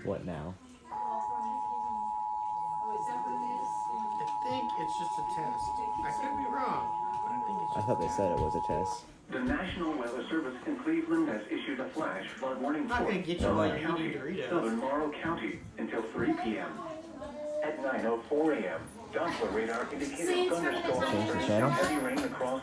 What now? I think it's just a test. I could be wrong, but I think it's I just thought they said it was a test. The National Weather Service in Cleveland has issued a flash flood warning I'm not for going to get you Norfolk while you're County, eating Doritos. southern Morrow County until 3 p.m. At 9:04 a.m., Doppler radar indicated thunderstorms Change the and channel. heavy rain across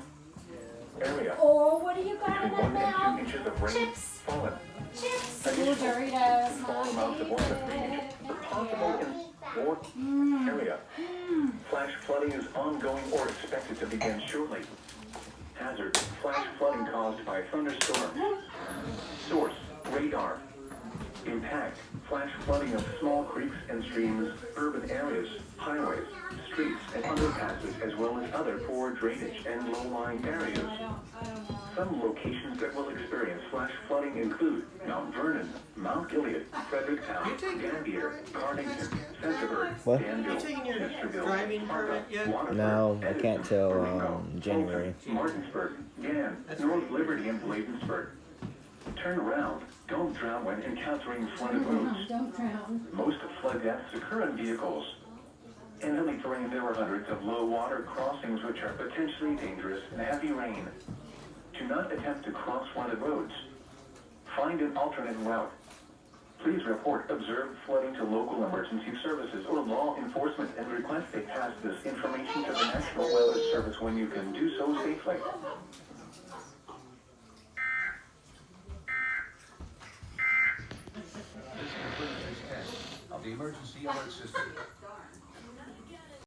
area. Or what do you got in Between that 1 and 2 mouth? inches of rain Chips. fallen. Chips. Additional Doritos. small amounts of 1 to 3 inches are possible in war area. Flash flooding is ongoing or expected to begin shortly. Hazard: flash flooding caused by thunderstorms. Source: radar. Impact: flash flooding of small creeks and streams, urban areas, highways, streets, and underpasses, as well as other poor drainage and low-lying areas. Some locations that will experience flash flooding include Mount Vernon, Mount Gilead, Fredericktown, Gambier, Cardington, Centerburg, What? Danville, You taking your Chesterville, driving permit yet? Waterford, No, I can't till Edison, January. Fulton, Martinsburg, Gann, That's North right. Liberty, and Bladensburg. Turn around. Don't drown when encountering flooded roads. Don't drown. Most flood deaths occur in vehicles. In the terrain, there were hundreds of low water crossings which are potentially dangerous in heavy rain. Do not attempt to cross flooded roads. Find an alternate route. Please report observed flooding to local emergency services or law enforcement and request they pass this information to the National Weather Service when you can do so safely. This concludes this test of the emergency alert system.